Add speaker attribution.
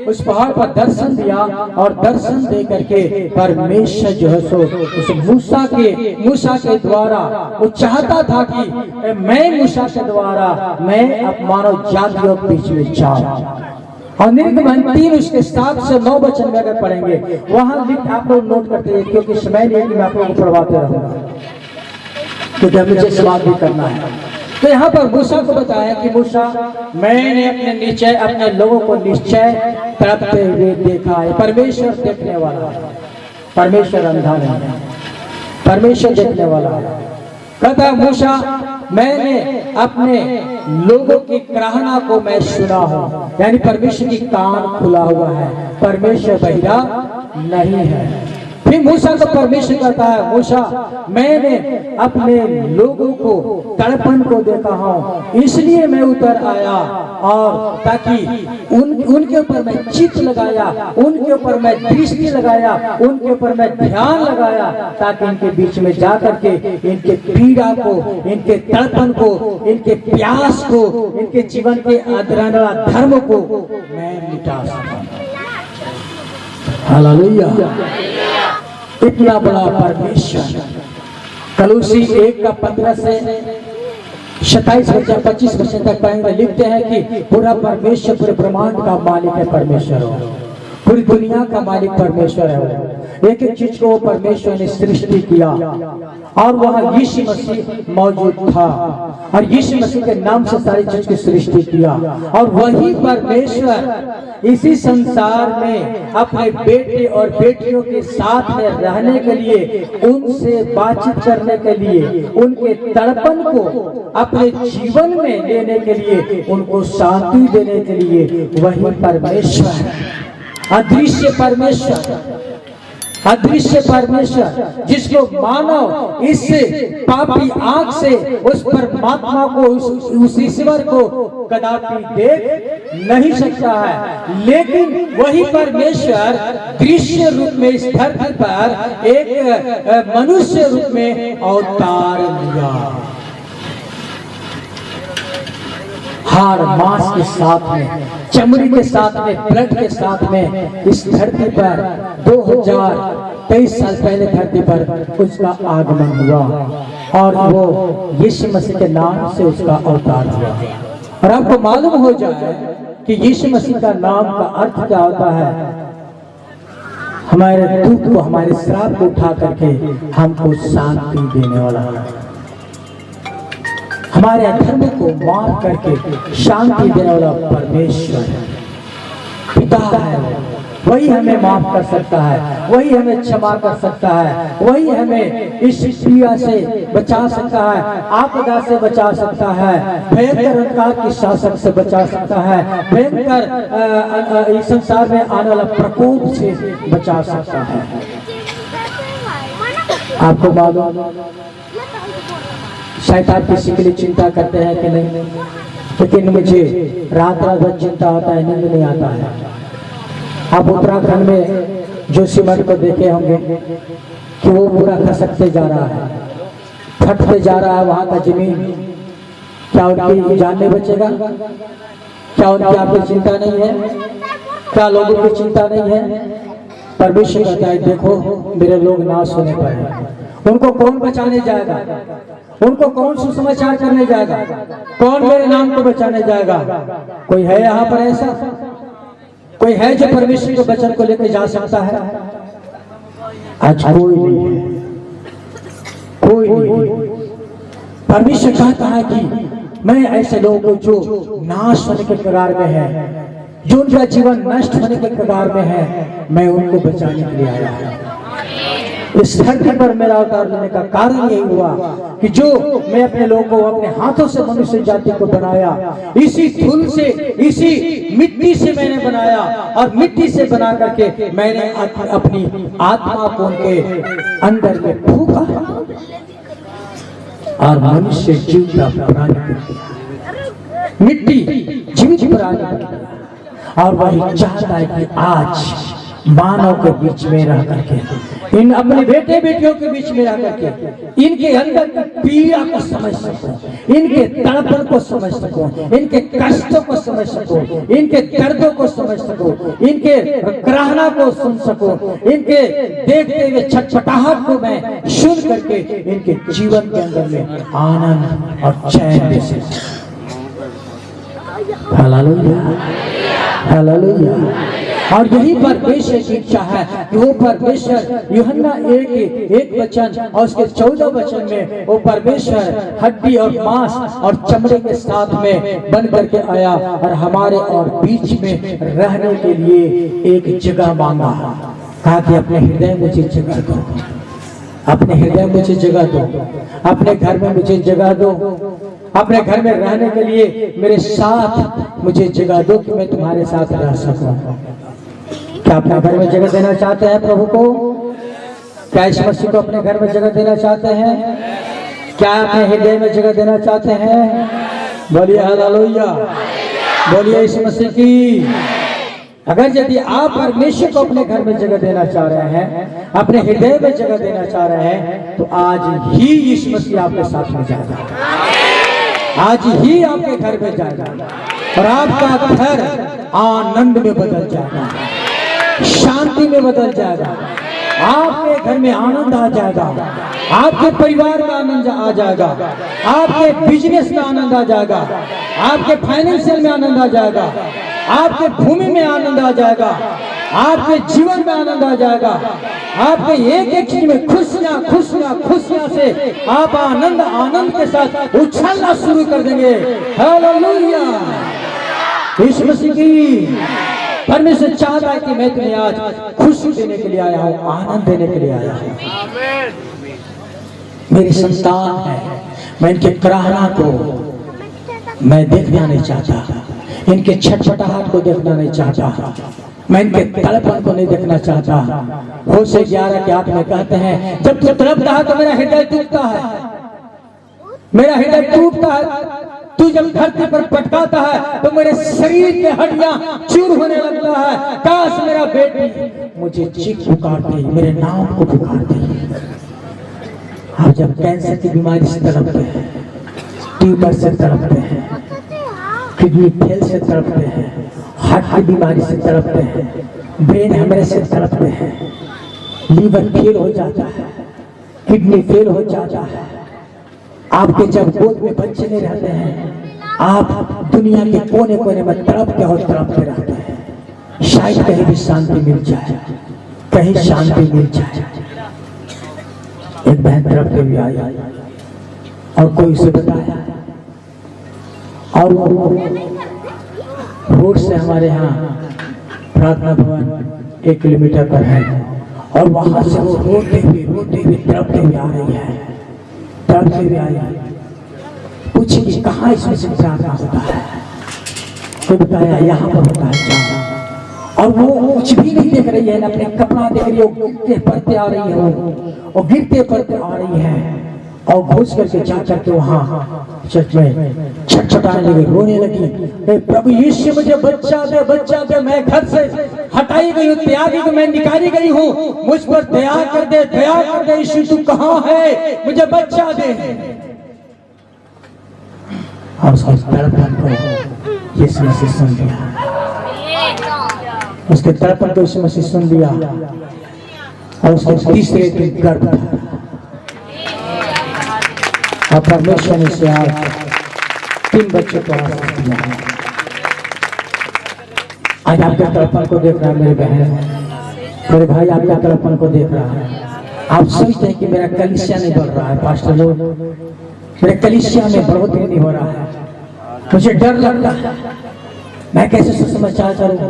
Speaker 1: उस पहाड़ पर दर्शन दिया और दर्शन दे करके परमेश्वर जो है सो उस मूसा के द्वारा वो चाहता था कि मैं मूसा के द्वारा मैं अब मानव जातियों के बीच में जाऊं। और निर्गमन 3 उसके 7 से 9 वचन में अगर पढ़ेंगे वहां लिख आप लोग नोट करते हैं, क्योंकि समय नहीं कि मैं आप लोगों को पढ़वाते रहूंगा, क्योंकि हमें मुझे सवाल भी करना है। तो यहाँ पर मूसा को बताया कि मूसा, मैंने अपने लोगों को निश्चय तड़पते हुए देखा है। परमेश्वर देखने वाला है, परमेश्वर अंधा नहीं है, परमेश्वर देखने वाला है। कहता मूसा, मैंने अपने लोगों की कराहना को मैं सुना हूं, यानी परमेश्वर की कान खुला हुआ है, परमेश्वर बहिरा नहीं है। फिर मूसा को परमेश्वर कहता है, मूसा, मैंने अपने लोगों को तड़पन को देखा हूं, इसलिए मैं उतर आया और ताकि उनके ऊपर मैं चित्त लगाया, उनके ऊपर मैं दृष्टि लगाया, उनके ऊपर मैं ध्यान लगाया, ताकि इनके बीच में जाकर के इनके पीड़ा को, इनके तड़पन को, इनके प्यास को, इनके जीवन के अधूरा धर्म को मैं मिटा सकूं। हालेलुया। इतना बड़ा परमेश्वर। कलूसी 1:15 से 27-25 तक पढ़ेंगे। लिखते हैं कि पूरा परमेश्वर पूरे ब्रह्मांड का मालिक है, परमेश्वर हो, पूरी दुनिया का मालिक परमेश्वर है। एक एक चीज को परमेश्वर ने सृष्टि किया और वहां यीशु मसीह मौजूद था और यीशु मसीह के नाम से सारी चीज की सृष्टि किया। और वही परमेश्वर इसी संसार में अपने बेटे और बेटियों के साथ में रहने के लिए, उनसे बातचीत करने के लिए, उनके तड़पन को अपने जीवन में लेने के लिए, उनको शांति देने के लिए वही परमेश्वर है। अदृश्य परमेश्वर, अदृश्य परमेश्वर जिसको मानव इस पापी आंख से उस परमात्मा को, उस ईश्वर को कदापि देख नहीं सकता है, लेकिन वही परमेश्वर दृश्य रूप में इस धरती पर एक मनुष्य रूप में अवतार लिया। हाड़ मांस के साथ में, चमड़ी के साथ में, ब्लड के साथ में इस धरती पर 2023 साल पहले धरती पर उसका आगमन हुआ और वो यीशु मसीह के नाम से उसका अवतार हुआ। और आपको मालूम हो जाए कि यीशु मसीह का नाम का अर्थ क्या होता है? हमारे दुख को, हमारे श्राप को उठा करके हमको शांति देने वाला, हमारे अधर्म को माफ करके शांति देने वाला परमेश्वर है, पिता है। वही हमें माफ कर सकता है, वही हमें क्षमा कर सकता है, वही हमें इस पीड़ा से बचा सकता है, आपदा से बचा सकता है, भयंकर अंधकार की शासक से बचा सकता है, भयंकर इस संसार में आने वाला प्रकोप से बचा सकता है। आपको मालूम, शायद आप किसी के लिए चिंता करते हैं कि नहीं, लेकिन मुझे रात भर चिंता होता है, नींद नहीं आता है। आप उत्तराखंड में जोशीमठ को देखे होंगे कि वो पूरा खसकते जा रहा है, फटते जा रहा है वहां का जमीन। क्या उनकी जान नहीं बचेगा? क्या उनकी आपकी चिंता नहीं है? क्या लोगों की चिंता नहीं है? परमेश्वर कहता है, देखो मेरे लोग नाश होने पर हैं, उनको कौन बचाने जाएगा? उनको कौन सुसमाचार करने जाएगा? कौन मेरे नाम को बचाने जाएगा? कोई है यहाँ पर ऐसा? कोई है जो परमेश्वर के वचन को लेकर जा सकता है? आज कोई नहीं है, कोई नहीं। परमेश्वर कहता है कि मैं ऐसे लोगों को जो नाश होने के कगार में है, जो उनका जीवन नष्ट होने के कगार में है, मैं उनको बचाने के लिए आया हूं। इस धरती पर मेरा अवतार लेने का कारण यही हुआ कि जो मैं अपने लोगों को अपने हाथों से मनुष्य जाति को बनाया, इसी धूल से, इसी मिट्टी से मैंने बनाया और मिट्टी से बना करके मैंने अपनी आत्मा को उनके अंदर में फूंका और मनुष्य जीवित प्राणी कर दिया, मिट्टी जीवित प्राणी कर दिया। और वही चाहता है कि आज मानव के बीच में रह करके इन अपने बेटे बेटियों के बीच में आकर के इनके अंदर की पीड़ा को समझ सको, इनके तड़पण को समझ सको, इनके कष्टों को समझ सको, इनके दर्दों को समझ सको, इनके कराहना को सुन सको, इनके देखते हुए छटपटाहट को मैं सुन करके इनके जीवन के अंदर में आनंद और चैन दे सकूं। Hallelujah, hallelujah. और यही परमेश्वर की इच्छा है कि वो परमेश्वर यूहन्ना 1:1 और उसके 14 वचन में वो परमेश्वर हड्डी और मांस और चमड़े के साथ में बन करके आया और हमारे और बीच में रहने के लिए एक जगह मांगा। कहा कि अपने हृदय में मुझे जगह दो, अपने हृदय में मुझे जगह दो, अपने घर में मुझे जगह दो, अपने घर में रहने के लिए मेरे साथ मुझे जगह दो कि मैं तुम्हारे साथ रह सकूं। क्या अपने घर में जगह देना चाहते हैं प्रभु को? क्या इस मसीह को अपने घर में जगह देना चाहते हैं? क्या अपने हृदय में जगह देना चाहते हैं? बोलिए हालेलुया, बोलिए इस मसीह की। अगर यदि आप परमेश्वर को अपने घर में जगह देना चाह रहे हैं, अपने हृदय में जगह देना चाह रहे हैं, तो आज ही इस मसीह आपके साथ में जाएगा, आज ही आपके घर में जाएगा और आपका घर आनंद में बदल जाएगा, शांति में बदल जाएगा, आपके घर में आनंद आ जाएगा, आपके परिवार में आनंद आ जाएगा, आपके बिजनेस में आनंद आ जाएगा, आपके फाइनेंशियल में आनंद आ जाएगा, आपके भूमि में आनंद आ जाएगा, आपके जीवन में आनंद आ जाएगा, आपके एक एक चीज में खुशियां खुशियां खुशियां से आप आनंद आनंद के साथ उछलना शुरू कर देंगे। हालेलुया, यीशु मसीह की। परमेश्वर चाहता है कि मैं तुम्हें आज खुशी देने के लिए आया हूँ, आनंद देने के लिए आया हूँ। मेरी संतान है, मैं इनके कराहना को मैं देखना नहीं चाहता, इनके छटपटाहट को देखना नहीं चाहता, मैं इनके तड़पन को नहीं देखना चाहता। होशे 11 के 8 में कहते हैं, जब तू तड़पता है तो मेरा हृदय टूटता है, मेरा हृदय टूटता है। तू जब धरती पर पटकाता है तो मेरे शरीर के हड्डियां चूर होने लगता है। काश मेरा बेटी मुझे चीख पुकारती, मेरे नाम को पुकारती। आप जब कैंसर की बीमारी से तड़पते हैं, ट्यूमर से तड़पते हैं, किडनी फेल से तड़पते हैं, हार्ट की बीमारी से तड़पते हैं, ब्रेन हेमरेज से तड़पते हैं, लीवर फेल हो जाता है, किडनी फेल हो जाता है, आपके जब गोद में बच्चे नहीं रहते हैं, आप दुनिया के कोने कोने में तड़पते और तड़पते रहते हैं। शायद कहीं भी शांति मिल जाए, कहीं शांति मिल जाए। एक बहन तड़पते हुए आई और कोई उसे बताया, और रोड से हमारे यहाँ प्रार्थना भवन 1 किलोमीटर पर है, और वहां से वो रोते हुए तड़पते हुए आ रही है, तड़पते हुए आई। पूछी कि कहाँ इसमें से प्रार्थना होता है? तो बताया यहाँ पर होता है। और वो कुछ भी नहीं देख रही है, अपने कपड़ा देख रही है, गिरते पड़ते आ रही है, वो गिरते पड़ते आ रही है, और घुस करके जा करके वहाँ चर्च में छटछटाने लगी, रोने लगी। प्रभु यीशु मुझे बच्चा दे, मैं घर से हटाई गई हूँ, त्यागी गई, मैं निकाली गई हूँ, मुझ पर दया कर दे यीशु, तू कहाँ है, मुझे बच्चा दे। और उसके तड़पन को यीशु मसीह सुन लिया, उसके तड़पन को यीशु मसीह सुन लिया, और उसके तीसरे दिन गर्भ था। और परमेश्वर ने से आज 3 बच्चों को आशीष दिया है। आज आपके तड़पन को देख रहा है मेरे बहन, मेरे भाई, आपके तड़पन को देख रहा है। आप सोचते हैं कि मेरा कलीसिया नहीं बढ़ रहा है, पास्टर लोग, मेरे कलीसिया में बढ़ोतरी नहीं हो रहा है, मुझे डर लगता है, मैं कैसे सुसमाचार करूं।